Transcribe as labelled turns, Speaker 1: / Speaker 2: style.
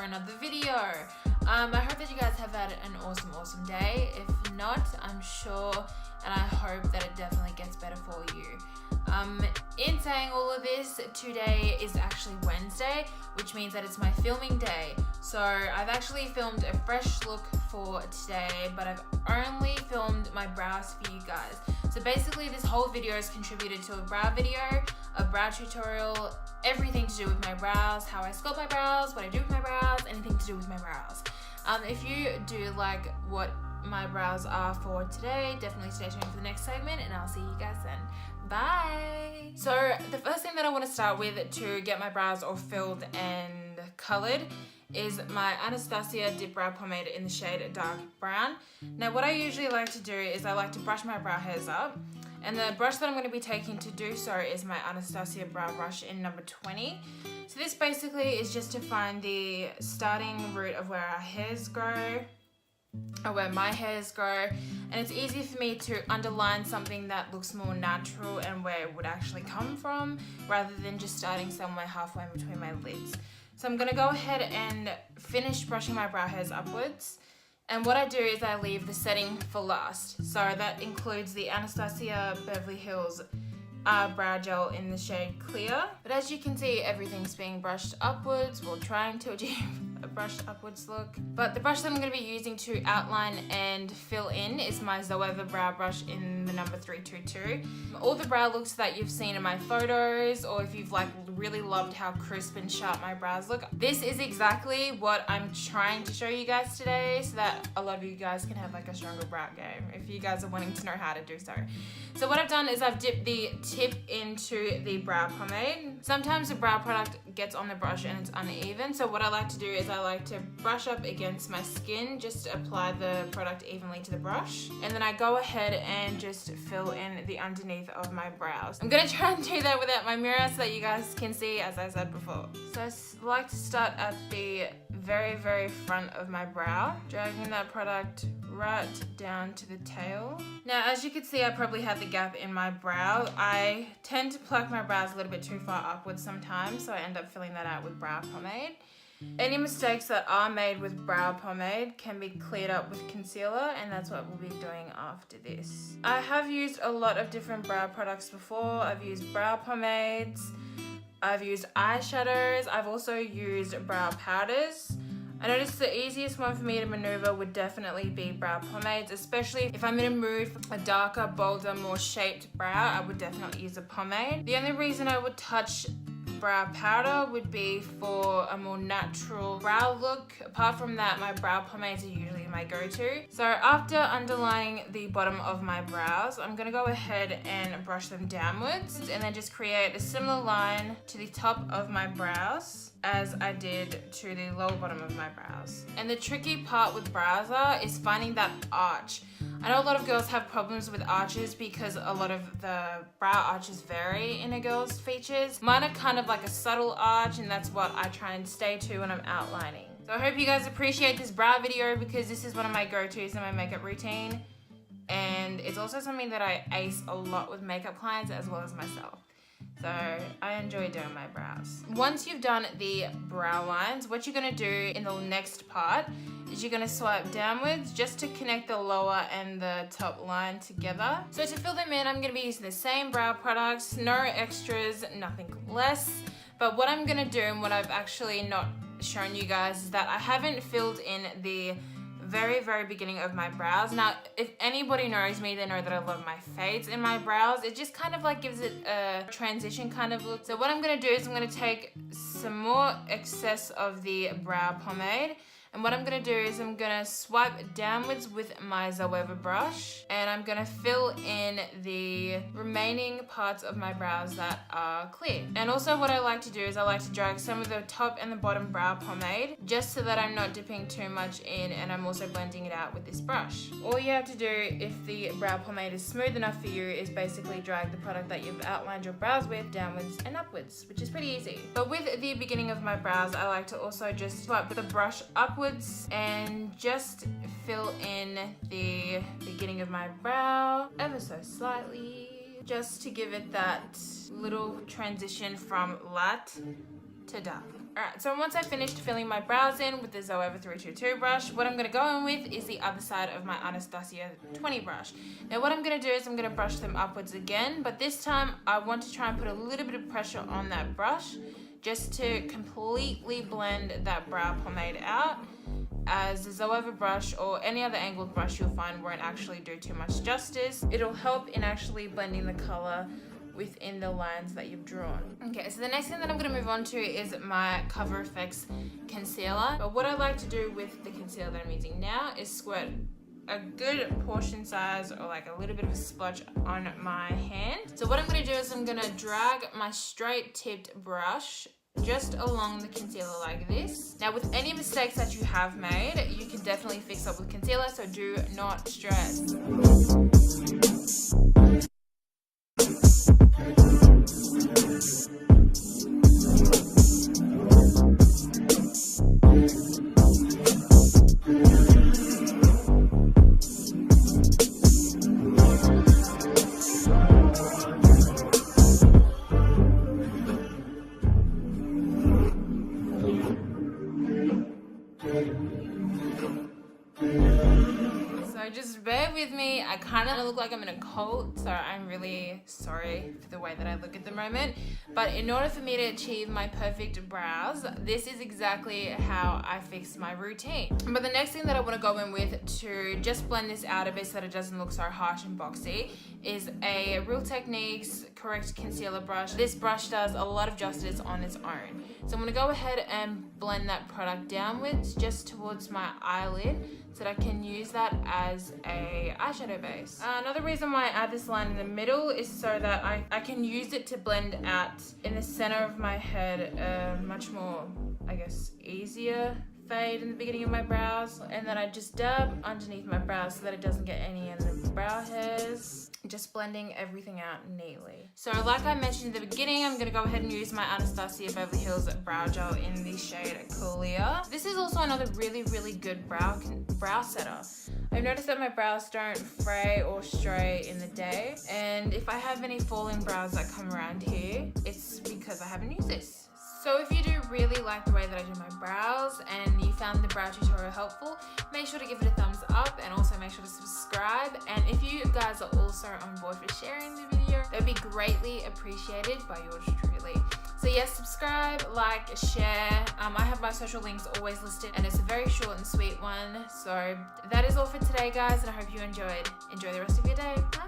Speaker 1: another video. I hope that you guys have had an awesome day. If not, I'm sure and I hope that it definitely gets better for you. In saying all of this, today is actually Wednesday, which means that it's my filming day. So I've actually filmed a fresh look for today, but I've only filmed my brows for you guys. So basically this whole video is contributed to a brow video, a brow tutorial, everything to do with my brows, how I sculpt my brows, what I do with my brows, anything to do with my brows. If you do like what my brows are for today, definitely stay tuned for the next segment and I'll see you guys then. Bye! So the first thing that I want to start with to get my brows all filled and colored is my Anastasia Dip Brow Pomade in the shade Dark Brown. Now what I usually like to do is I like to brush my brow hairs up, and the brush that I'm going to be taking to do so is my Anastasia Brow Brush in number 20. So this basically is just to find the starting root of where our hairs grow, or where my hairs grow, and it's easy for me to underline something that looks more natural and where it would actually come from, rather than just starting somewhere halfway between my lids. So I'm going to go ahead and finish brushing my brow hairs upwards, and what I do is I leave the setting for last. So that includes the Anastasia Beverly Hills brow gel in the shade Clear. But as you can see, everything's being brushed upwards, well, trying to achieve a brushed upwards look. But the brush that I'm going to be using to outline and fill in is my Zoeva brow brush in the number 322. All the brow looks that you've seen in my photos, or if you've like really loved how crisp and sharp my brows look, this is exactly what I'm trying to show you guys today, so that a lot of you guys can have like a stronger brow game if you guys are wanting to know how to do so. So what I've done is I've dipped the tip into the brow pomade. Sometimes the brow product gets on the brush and it's uneven, so what I like to do is I like to brush up against my skin just to apply the product evenly to the brush, and then I go ahead and just fill in the underneath of my brows. I'm gonna try and do that without my mirror so that you guys can see, as I said before. So I like to start at the very front of my brow, dragging that product right down to the tail. Now as you can see, I probably have the gap in my brow. I tend to pluck my brows a little bit too far upwards sometimes, so I end up filling that out with brow pomade. Any mistakes that are made with brow pomade can be cleared up with concealer, and that's what we'll be doing after this. I have used a lot of different brow products before. I've used brow pomades, I've used eyeshadows, I've also used brow powders. I noticed the easiest one for me to maneuver would definitely be brow pomades, especially if I'm in a mood for a darker, bolder, more shaped brow. I would definitely use a pomade. The only reason I would touch brow powder would be for a more natural brow look. Apart from that, my brow pomades are usually my go-to. So after underlining the bottom of my brows, I'm gonna go ahead and brush them downwards, and then just create a similar line to the top of my brows as I did to the lower bottom of my brows. And the tricky part with brows is finding that arch. I know a lot of girls have problems with arches because a lot of the brow arches vary in a girl's features. Mine are kind of like a subtle arch, and that's what I try and stay to when I'm outlining. So I hope you guys appreciate this brow video, because this is one of my go-tos in my makeup routine, and it's also something that I ace a lot with makeup clients as well as myself. So I enjoy doing my brows. Once you've done the brow lines, what you're gonna do in the next part is you're gonna swipe downwards just to connect the lower and the top line together. So to fill them in, I'm gonna be using the same brow products, no extras, nothing less. But what I'm gonna do, and what I've actually not shown you guys, is that I haven't filled in the very beginning of my brows. Now, if anybody knows me, they know that I love my fades in my brows. It just kind of like gives it a transition kind of look. So what I'm gonna do is I'm gonna take some more excess of the brow pomade, and what I'm gonna do is I'm gonna swipe downwards with my Zoeva brush, and I'm gonna fill in the remaining parts of my brows that are clear. And also what I like to do is I like to drag some of the top and the bottom brow pomade, just so that I'm not dipping too much in, and I'm also blending it out with this brush. All you have to do, if the brow pomade is smooth enough for you, is basically drag the product that you've outlined your brows with downwards and upwards, which is pretty easy. But with the beginning of my brows, I like to also just swipe the brush upwards and just fill in the beginning of my brow ever so slightly, just to give it that little transition from light to dark. Alright, so once I finished filling my brows in with the Zoeva 322 brush, what I'm going to go in with is the other side of my Anastasia 20 brush. Now what I'm going to do is I'm going to brush them upwards again, but this time I want to try and put a little bit of pressure on that brush just to completely blend that brow pomade out, as the Zoeva brush or any other angled brush you'll find won't actually do too much justice. It'll help in actually blending the color within the lines that you've drawn. Okay, so the next thing that I'm going to move on to is my Cover FX concealer. But what I like to do with the concealer that I'm using now is squirt a good portion size or like a little bit of a splotch on my hand. So what I'm going to do is I'm going to drag my straight tipped brush just along the concealer like this. Now with any mistakes that you have made, you can definitely fix up with concealer, so do not stress. So just bear with me. I kind of look like I'm in a cult, so I'm really sorry for the way that I look at the moment. But in order for me to achieve my perfect brows, this is exactly how I fix my routine. But the next thing that I want to go in with to just blend this out a bit so that it doesn't look so harsh and boxy is a Real Techniques Correct Concealer brush. This brush does a lot of justice on its own. So I'm going to go ahead and blend that product downwards just towards my eyelid so that I can use that as a eyeshadow base. Another reason why I add this line in the middle is so that I can use it to blend out in the center of my head, much more, I guess, easier fade in the beginning of my brows, and then I just dab underneath my brows so that it doesn't get any of the brow hairs, just blending everything out neatly. So like I mentioned in the beginning, I'm going to go ahead and use my Anastasia Beverly Hills brow gel in the shade Coolia. This is also another really good brow setter. I've noticed that my brows don't fray or stray in the day, and if I have any falling brows that come around here, it's because I haven't used this. So if you do really like the way that I do my brows and you found the brow tutorial helpful, make sure to give it a thumbs up and also make sure to subscribe. And if you guys are also on board for sharing the video, that would be greatly appreciated by yours truly. So yes, subscribe, like, share. I have my social links always listed, and it's a very short and sweet one. So that is all for today, guys, and I hope you enjoyed. Enjoy the rest of your day. Bye.